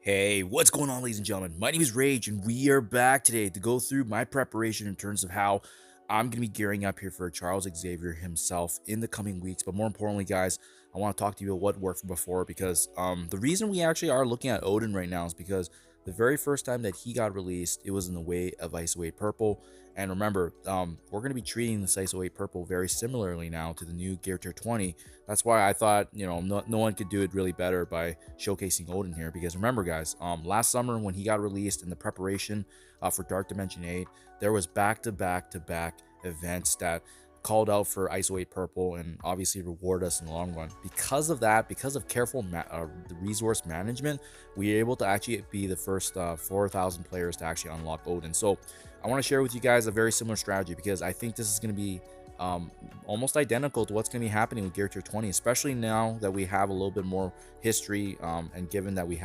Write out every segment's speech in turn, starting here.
Hey, what's going on, ladies and gentlemen? My name is Rage, and we are back today to go through my preparation in terms of how I'm going to be gearing up here for Charles Xavier himself in the coming weeks. But more importantly, guys, I want to talk to you about what worked from before because the reason we actually are looking at Odin right now is because the very first time that he got released, it was in the way of ISO 8 Purple. And remember, we're going to be treating this ISO 8 Purple very similarly now to the new Gear Tier 20. That's why I thought, no one could do it really better by showcasing Odin here. Because remember, guys, last summer when he got released in the preparation for Dark Dimension 8, there was back-to-back events that called out for ISO 8 Purple and obviously reward us in the long run. Because of that, because of careful the resource management, we were able to actually be the first 4,000 players to actually unlock Odin. So I want to share with you guys a very similar strategy because I think this is going to be almost identical to what's going to be happening with Gear Tier 20, especially now that we have a little bit more history and given that we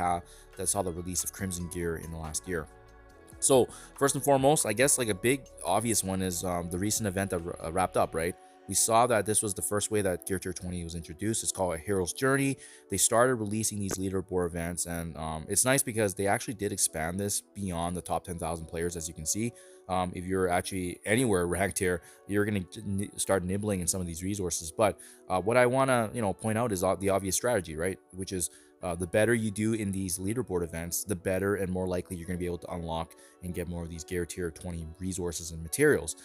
saw the release of Crimson Gear in the last year. So first and foremost, I guess like a big obvious one is the recent event that wrapped up, right? We saw that this was the first way that Gear Tier 20 was introduced. It's called a Hero's Journey. They started releasing these leaderboard events, and it's nice because they actually did expand this beyond the top 10,000 players, as you can see. If you're actually anywhere ranked here, you're going to start nibbling in some of these resources. But what I want to point out is the obvious strategy, right? Which is the better you do in these leaderboard events, the better and more likely you're going to be able to unlock and get more of these Gear Tier 20 resources and materials.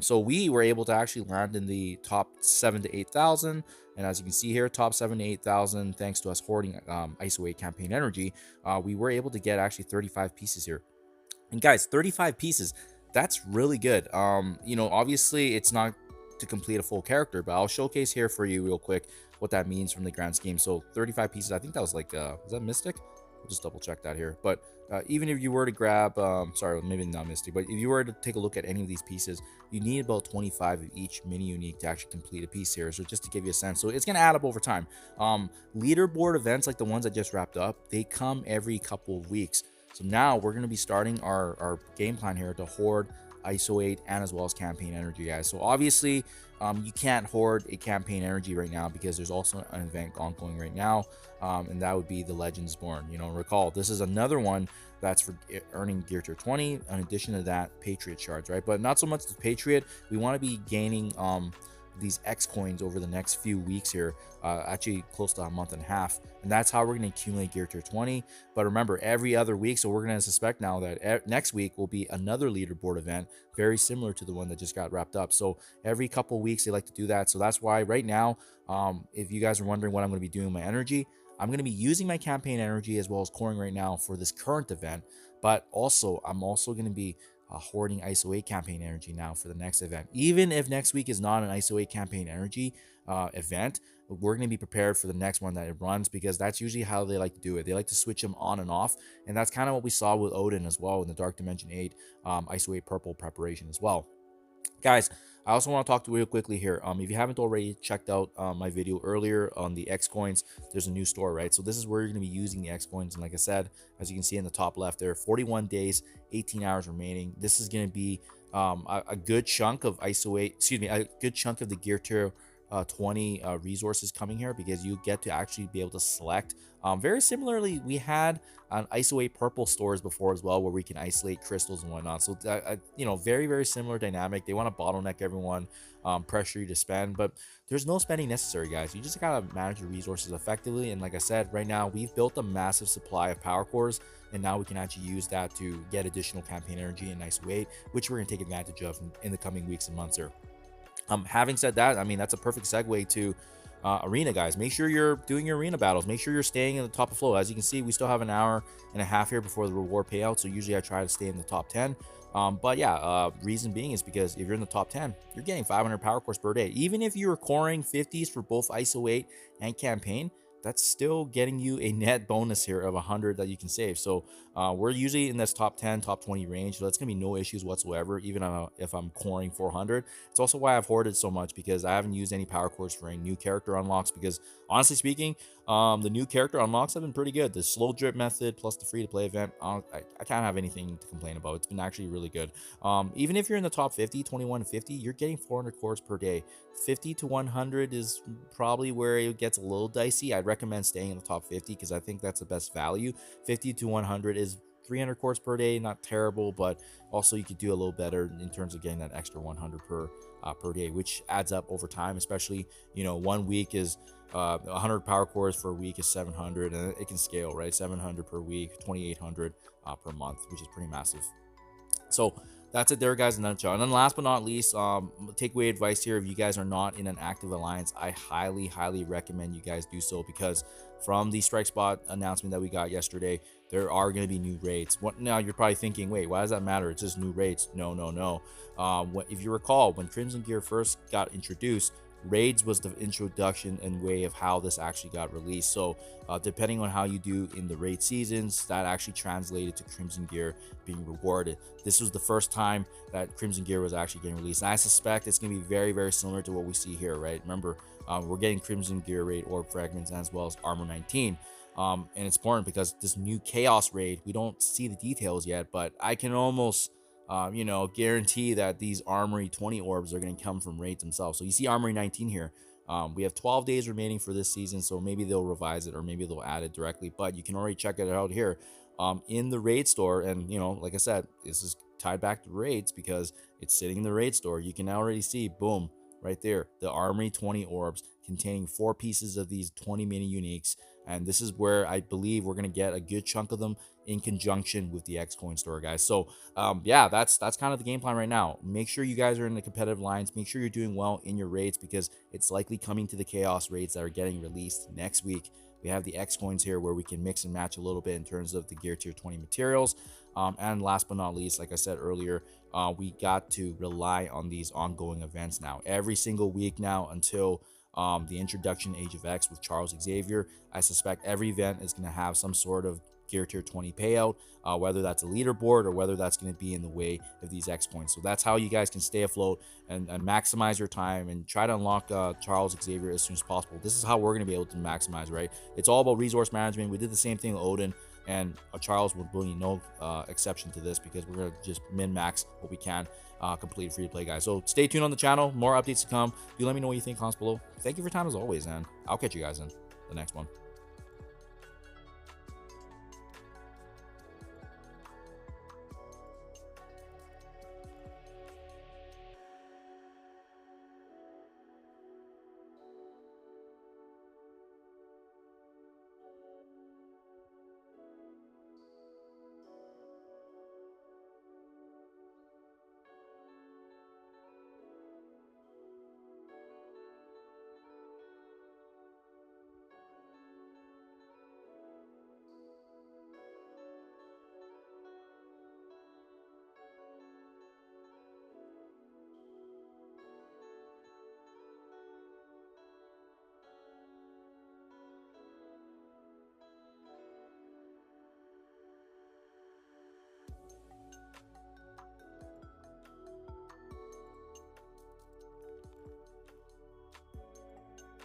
So we were able to actually land in the top 7 to 8,000. And as you can see here, top 7 to 8,000, thanks to us hoarding ISO 8 campaign energy, we were able to get actually 35 pieces here. And guys, 35 pieces, that's really good. Obviously it's not to complete a full character, but I'll showcase here for you real quick what that means from the grand scheme. So 35 pieces, I think that was like was that Mystic? I'll just double check that here. But even if you were to grab sorry, maybe not Mystic, but if you were to take a look at any of these pieces, you need about 25 of each mini unique to actually complete a piece here. So just to give you a sense, so it's going to add up over time. Leaderboard events like the ones that just wrapped up, they come every couple of weeks. So now we're going to be starting our game plan here to hoard ISO 8 and as well as campaign energy, guys. So obviously you can't hoard a campaign energy right now because there's also an event ongoing right now, and that would be the Legends Born. Recall this is another one that's for earning Gear Tier 20. In addition to that, Patriot shards, right? But not so much the Patriot. We want to be gaining these X coins over the next few weeks here, actually close to a month and a half, and that's how we're going to accumulate Gear Tier 20. But remember, every other week, so we're going to suspect now that next week will be another leaderboard event very similar to the one that just got wrapped up. So every couple weeks they like to do that. So that's why right now, if you guys are wondering what I'm going to be doing with my energy, I'm going to be using my campaign energy as well as coring right now for this current event, but also I'm also going to be hoarding ISO 8 campaign energy now for the next event. Even if next week is not an ISO 8 campaign energy event, we're going to be prepared for the next one that it runs, because that's usually how they like to do it. They like to switch them on and off, and that's kind of what we saw with Odin as well in the Dark Dimension 8 ISO 8 Purple preparation as well. Guys, I also want to talk to you real quickly here. If you haven't already checked out my video earlier on the X coins, there's a new store, right? So this is where you're going to be using the X coins. And like I said, as you can see in the top left there, 41 days, 18 hours remaining. This is going to be a good chunk of ISO 8, excuse me, a good chunk of the Gear Tier 20 resources coming here, because you get to actually be able to select. Very similarly, we had on ISO 8 Purple stores before as well, where we can isolate crystals and whatnot. So very similar dynamic. They want to bottleneck everyone, pressure you to spend, but there's no spending necessary, guys. You just gotta manage your resources effectively. And like I said, right now we've built a massive supply of power cores, and now we can actually use that to get additional campaign energy in ISO 8, which we're going to take advantage of in the coming weeks and months here. Having said that, I mean, that's a perfect segue to arena, guys. Make sure you're doing your arena battles. Make sure you're staying in the top of flow. As you can see, we still have an hour and a half here before the reward payout, so usually I try to stay in the top 10. But yeah, reason being is because if you're in the top 10, you're getting 500 power cores per day. Even if you're coring 50s for both ISO 8 and campaign, that's still getting you a net bonus here of 100 that you can save. So we're usually in this top 10, top 20 range. So that's gonna be no issues whatsoever, even if I'm coring 400. It's also why I've hoarded so much, because I haven't used any power cores for any new character unlocks, because honestly speaking, The new character unlocks have been pretty good. The slow drip method plus the free to play event, I can't have anything to complain about. It's been actually really good. Even if you're in the top 50, 21 to 50, you're getting 400 cores per day. 50 to 100 is probably where it gets a little dicey. I'd recommend staying in the top 50 because I think that's the best value. 50 to 100 is 300 cores per day, not terrible, but also you could do a little better in terms of getting that extra 100 per day, which adds up over time. Especially, you know, 1 week is 100 power cores for a week is 700, and it can scale, right? 700 per week, 2800 per month, which is pretty massive. So that's it there, guys, in a nutshell. And then last but not least, takeaway advice here: if you guys are not in an active alliance, I highly recommend you guys do so, because from the strike spot announcement that we got yesterday, there are going to be new raids. What now? You're probably thinking, wait, why does that matter? It's just new raids. No. If you recall, when Crimson Gear first got introduced, raids was the introduction and way of how this actually got released. So depending on how you do in the raid seasons, that actually translated to Crimson Gear being rewarded. This was the first time that Crimson Gear was actually getting released, and I suspect it's going to be very similar to what we see here, right? Remember, we're getting Crimson Gear raid orb fragments as well as armor 19. And it's important because this new chaos raid, we don't see the details yet, but I can almost guarantee that these Armory 20 orbs are going to come from raids themselves. So you see Armory 19 here. We have 12 days remaining for this season, so maybe they'll revise it or maybe they'll add it directly, but you can already check it out here in the raid store. And, you know, like I said, this is tied back to raids because it's sitting in the raid store. You can already see, boom, right there, the Armory 20 orbs containing 4 pieces of these 20 mini uniques. And this is where I believe we're going to get a good chunk of them in conjunction with the X coin store, guys. So yeah, that's kind of the game plan right now. Make sure you guys are in the competitive lines. Make sure you're doing well in your raids, because it's likely coming to the chaos raids that are getting released next week. We have the X coins here where we can mix and match a little bit in terms of the gear tier 20 materials. And last but not least, like I said earlier, we got to rely on these ongoing events now every single week now until the introduction Age of X with Charles Xavier. I suspect every event is going to have some sort of gear tier 20 payout, whether that's a leaderboard or whether that's going to be in the way of these X points. So that's how you guys can stay afloat and maximize your time and try to unlock Charles Xavier as soon as possible. This is how we're going to be able to maximize, right? It's all about resource management. We did the same thing with Odin, and Charles will be no exception to this, because we're going to just min-max what we can complete free to play, guys. So stay tuned on the channel. More updates to come. You let me know what you think, comments below. Thank you for your time as always, and I'll catch you guys in the next one.